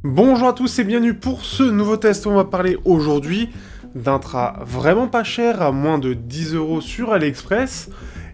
Bonjour à tous et bienvenue pour ce nouveau test. On va parler aujourd'hui d'un tra vraiment pas cher, à moins de 10 € sur AliExpress,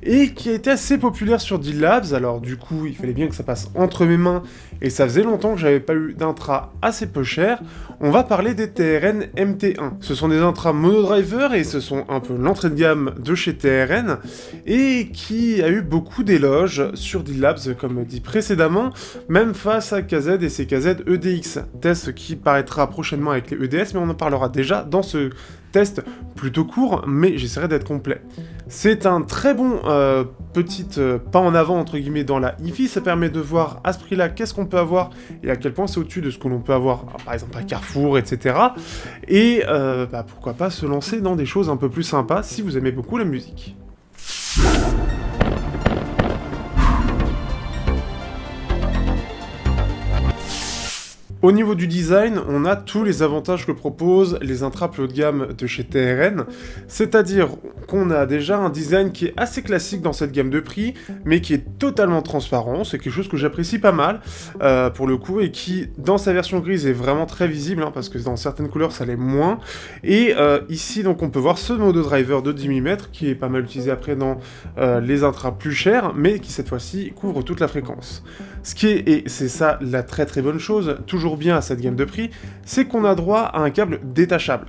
et qui a été assez populaire sur Deal Labs. Alors du coup, il fallait bien que ça passe entre mes mains, et ça faisait longtemps que j'avais pas eu d'intra assez peu cher. On va parler des TRN MT1. Ce sont des intras monodriver, et ce sont un peu l'entrée de gamme de chez TRN, et qui a eu beaucoup d'éloges sur Deal Labs, comme dit précédemment, même face à KZ et ses KZ EDX. Test qui paraîtra prochainement avec les EDS, mais on en parlera déjà dans ce test plutôt court, mais j'essaierai d'être complet. C'est un très bon petit pas en avant entre guillemets dans la hi-fi, ça permet de voir à ce prix-là qu'est-ce qu'on peut avoir et à quel point c'est au-dessus de ce que l'on peut avoir, par exemple à Carrefour, etc. Et pourquoi pas se lancer dans des choses un peu plus sympas si vous aimez beaucoup la musique. Au niveau du design, on a tous les avantages que proposent les intras plus haut de gamme de chez TRN, c'est-à-dire qu'on a déjà un design qui est assez classique dans cette gamme de prix, mais qui est totalement transparent, c'est quelque chose que j'apprécie pas mal, pour le coup, et qui, dans sa version grise, est vraiment très visible, hein, parce que dans certaines couleurs, ça l'est moins, et ici, donc, on peut voir ce modo driver de 10 mm, qui est pas mal utilisé après dans les intras plus chers, mais qui, cette fois-ci, couvre toute la fréquence. Ce qui est, et c'est ça la très très bonne chose, toujours bien à cette gamme de prix, c'est qu'on a droit à un câble détachable.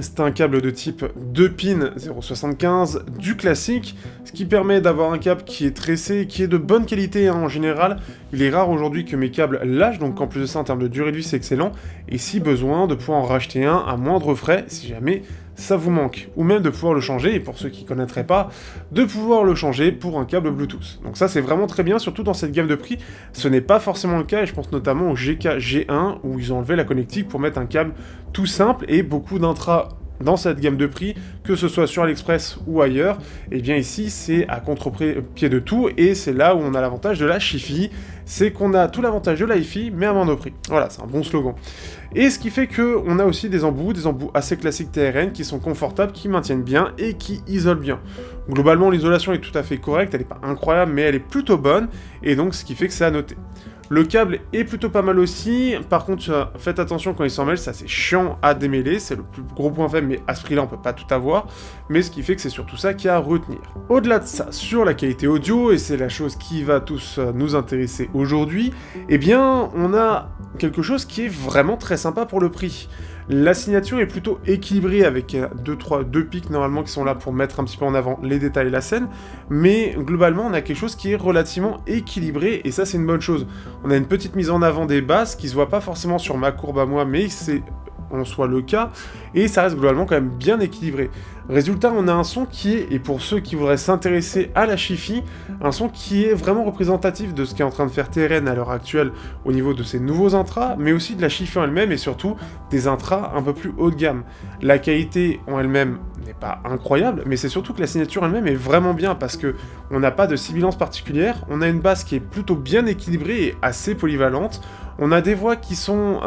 C'est un câble de type 2 pins 0,75 du classique, ce qui permet d'avoir un câble qui est tressé, qui est de bonne qualité, hein, en général. Il est rare aujourd'hui que mes câbles lâchent, donc en plus de ça, en termes de durée de vie, c'est excellent. Et si besoin, de pouvoir en racheter un à moindre frais, si jamais ça vous manque. Ou même de pouvoir le changer, et pour ceux qui ne connaîtraient pas, de pouvoir le changer pour un câble Bluetooth. Donc ça, c'est vraiment très bien, surtout dans cette gamme de prix. Ce n'est pas forcément le cas, et je pense notamment au GK G1, où ils ont enlevé la connectique pour mettre un câble tout simple, et beaucoup d'intras dans cette gamme de prix, que ce soit sur AliExpress ou ailleurs, et bien ici c'est à contre-pied de tout, et c'est là où on a l'avantage de la Chi-Fi, c'est qu'on a tout l'avantage de la Hi-Fi, mais à moindre prix. Voilà, c'est un bon slogan. Et ce qui fait qu'on a aussi des embouts assez classiques TRN, qui sont confortables, qui maintiennent bien, et qui isolent bien. Globalement, l'isolation est tout à fait correcte, elle n'est pas incroyable, mais elle est plutôt bonne, et donc ce qui fait que c'est à noter. Le câble est plutôt pas mal aussi, par contre faites attention quand il s'en mêle, ça c'est chiant à démêler, c'est le plus gros point faible, mais à ce prix là on peut pas tout avoir, mais ce qui fait que c'est surtout ça qu'il y a à retenir. Au-delà de ça, sur la qualité audio, et c'est la chose qui va tous nous intéresser aujourd'hui, eh bien on a quelque chose qui est vraiment très sympa pour le prix. La signature est plutôt équilibrée avec deux pics normalement qui sont là pour mettre un petit peu en avant les détails et la scène, mais globalement on a quelque chose qui est relativement équilibré et ça c'est une bonne chose. On a une petite mise en avant des basses qui se voit pas forcément sur ma courbe à moi, mais c'est en soit le cas, et ça reste globalement quand même bien équilibré. Résultat, on a un son qui est, et pour ceux qui voudraient s'intéresser à la Chi-Fi, un son qui est vraiment représentatif de ce qu'est en train de faire TRN à l'heure actuelle au niveau de ses nouveaux intras, mais aussi de la Chi-Fi en elle-même, et surtout des intras un peu plus haut de gamme. La qualité en elle-même n'est pas incroyable, mais c'est surtout que la signature elle-même est vraiment bien, parce que on n'a pas de sibilance particulière, on a une basse qui est plutôt bien équilibrée et assez polyvalente, on a des voix qui sont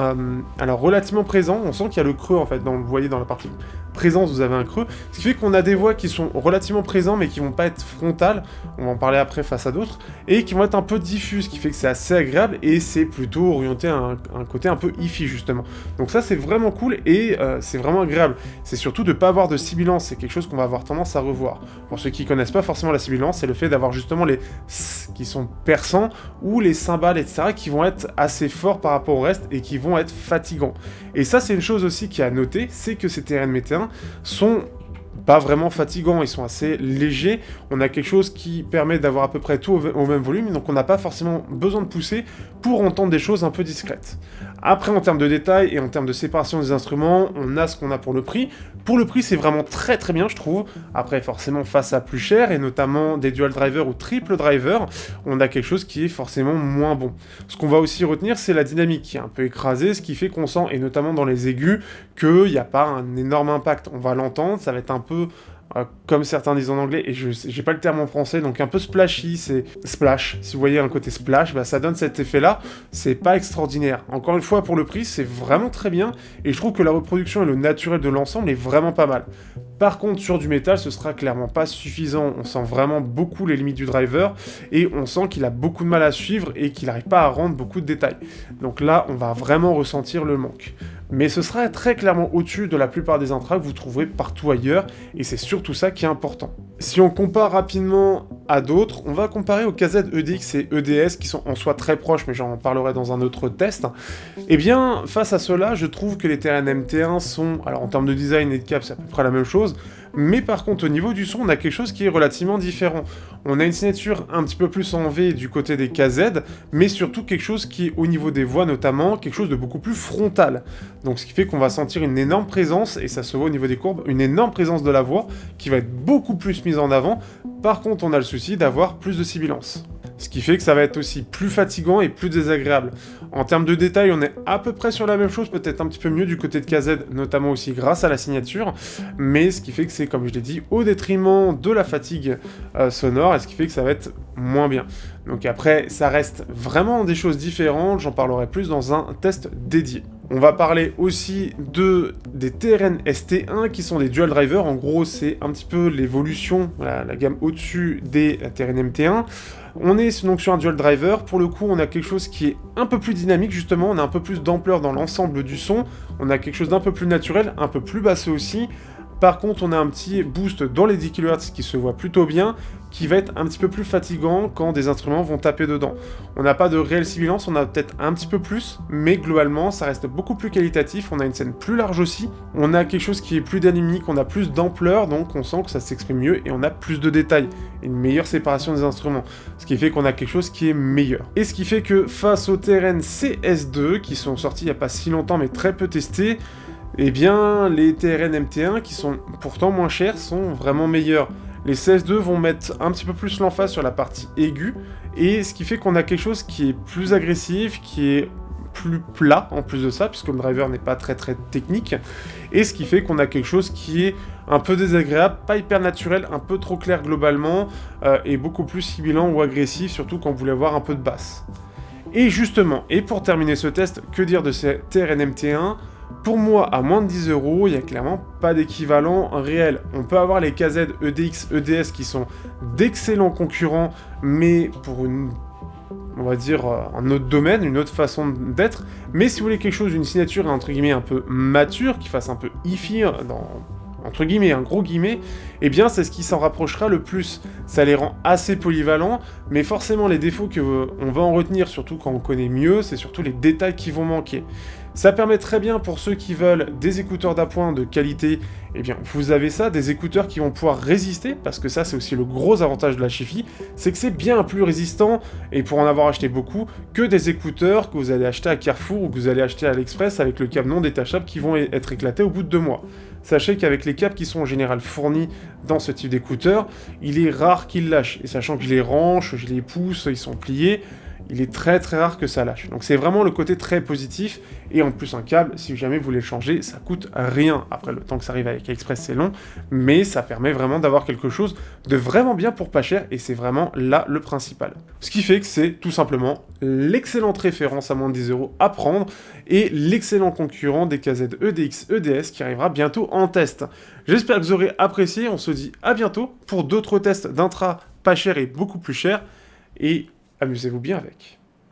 alors relativement présentes, on sent qu'il y a le creux en fait, vous voyez dans la partie présence vous avez un creux, ce qui fait qu'on a des voix qui sont relativement présentes mais qui vont pas être frontales, on va en parler après face à d'autres, et qui vont être un peu diffuses, ce qui fait que c'est assez agréable et c'est plutôt orienté à un côté un peu hi-fi justement. Donc ça c'est vraiment cool et c'est vraiment agréable. C'est surtout de pas avoir de sibilance, c'est quelque chose qu'on va avoir tendance à revoir. Pour ceux qui connaissent pas forcément la sibilance, c'est le fait d'avoir justement les s qui sont perçants ou les cymbales etc. qui vont être assez forts par rapport au reste et qui vont être fatigants. Et ça c'est une chose aussi qui est à noter, c'est que ces TRN MT1 sont pas vraiment fatigants, ils sont assez légers, on a quelque chose qui permet d'avoir à peu près tout au même volume, donc on n'a pas forcément besoin de pousser pour entendre des choses un peu discrètes. Après, en termes de détails et en termes de séparation des instruments, on a ce qu'on a pour le prix. Pour le prix, c'est vraiment très très bien, je trouve. Après, forcément, face à plus cher, et notamment des dual drivers ou triple drivers, on a quelque chose qui est forcément moins bon. Ce qu'on va aussi retenir, c'est la dynamique qui est un peu écrasée, ce qui fait qu'on sent, et notamment dans les aigus, qu'il n'y a pas un énorme impact. On va l'entendre, ça va être un peu comme certains disent en anglais, et j'ai pas le terme en français, donc un peu splashy, c'est splash. Si vous voyez un côté splash, bah, ça donne cet effet-là, c'est pas extraordinaire. Encore une fois, pour le prix, c'est vraiment très bien, et je trouve que la reproduction et le naturel de l'ensemble est vraiment pas mal. Par contre, sur du métal, ce sera clairement pas suffisant, on sent vraiment beaucoup les limites du driver, et on sent qu'il a beaucoup de mal à suivre, et qu'il n'arrive pas à rendre beaucoup de détails. Donc là, on va vraiment ressentir le manque. Mais ce sera très clairement au-dessus de la plupart des intras que vous trouverez partout ailleurs, et c'est surtout ça qui est important. Si on compare rapidement à d'autres, on va comparer au KZ EDX et EDS, qui sont en soi très proches, mais j'en parlerai dans un autre test. Et bien, face à cela, je trouve que les Terren MT1 sont, alors en termes de design et de cap, c'est à peu près la même chose, mais par contre, au niveau du son, on a quelque chose qui est relativement différent. On a une signature un petit peu plus en V du côté des KZ, mais surtout quelque chose qui est au niveau des voix notamment, quelque chose de beaucoup plus frontal. Donc ce qui fait qu'on va sentir une énorme présence, et ça se voit au niveau des courbes, une énorme présence de la voix qui va être beaucoup plus mise en avant. Par contre, on a le souci d'avoir plus de sibilance. Ce qui fait que ça va être aussi plus fatigant et plus désagréable. En termes de détails, on est à peu près sur la même chose, peut-être un petit peu mieux du côté de KZ, notamment aussi grâce à la signature, mais ce qui fait que c'est, comme je l'ai dit, au détriment de la fatigue sonore, et ce qui fait que ça va être moins bien. Donc après, ça reste vraiment des choses différentes, j'en parlerai plus dans un test dédié. On va parler aussi des TRN ST1 qui sont des dual drivers. En gros, c'est un petit peu l'évolution, la gamme au-dessus des TRN MT1. On est donc sur un dual driver. Pour le coup, on a quelque chose qui est un peu plus dynamique, justement. On a un peu plus d'ampleur dans l'ensemble du son. On a quelque chose d'un peu plus naturel, un peu plus basseux aussi. Par contre, on a un petit boost dans les 10 kHz qui se voit plutôt bien, qui va être un petit peu plus fatigant quand des instruments vont taper dedans. On n'a pas de réelle sibilance, on a peut-être un petit peu plus, mais globalement, ça reste beaucoup plus qualitatif, on a une scène plus large aussi, on a quelque chose qui est plus dynamique, on a plus d'ampleur, donc on sent que ça s'exprime mieux, et on a plus de détails, et une meilleure séparation des instruments, ce qui fait qu'on a quelque chose qui est meilleur. Et ce qui fait que face aux TRN CS2, qui sont sortis il n'y a pas si longtemps, mais très peu testés, eh bien, les TRN MT1, qui sont pourtant moins chers, sont vraiment meilleurs. Les CS2 vont mettre un petit peu plus l'emphase sur la partie aiguë, et ce qui fait qu'on a quelque chose qui est plus agressif, qui est plus plat en plus de ça, puisque le driver n'est pas très technique, et ce qui fait qu'on a quelque chose qui est un peu désagréable, pas hyper naturel, un peu trop clair globalement, et beaucoup plus sibilant ou agressif, surtout quand vous voulez avoir un peu de basse. Et justement, et pour terminer ce test, que dire de ces TRN MT1 ? Pour moi, à moins de 10 €, il n'y a clairement pas d'équivalent réel. On peut avoir les KZ, EDX, EDS qui sont d'excellents concurrents, mais pour on va dire, un autre domaine, une autre façon d'être. Mais si vous voulez quelque chose, une signature entre guillemets un peu mature, qui fasse un peu hi-fi, entre guillemets, un gros guillemet, eh bien c'est ce qui s'en rapprochera le plus. Ça les rend assez polyvalents, mais forcément les défauts qu'on va en retenir, surtout quand on connaît mieux, c'est surtout les détails qui vont manquer. Ça permet très bien pour ceux qui veulent des écouteurs d'appoint de qualité, eh bien vous avez ça, des écouteurs qui vont pouvoir résister, parce que ça c'est aussi le gros avantage de la Chifi, c'est que c'est bien plus résistant, et pour en avoir acheté beaucoup, que des écouteurs que vous allez acheter à Carrefour ou que vous allez acheter à l'Express avec le câble non détachable qui vont être éclatés au bout de 2 mois. Sachez qu'avec les câbles qui sont en général fournis dans ce type d'écouteurs, il est rare qu'ils lâchent, et sachant que je les range, je les pousse, ils sont pliés, il est très rare que ça lâche. Donc c'est vraiment le côté très positif, et en plus un câble, si jamais vous voulez le changer, ça coûte rien. Après le temps que ça arrive avec AliExpress c'est long, mais ça permet vraiment d'avoir quelque chose de vraiment bien pour pas cher, et c'est vraiment là le principal. Ce qui fait que c'est tout simplement l'excellente référence à moins de 10 € à prendre, et l'excellent concurrent des KZ EDX EDS qui arrivera bientôt en test. J'espère que vous aurez apprécié, on se dit à bientôt pour d'autres tests d'intra pas chers et beaucoup plus chers, et amusez-vous bien avec.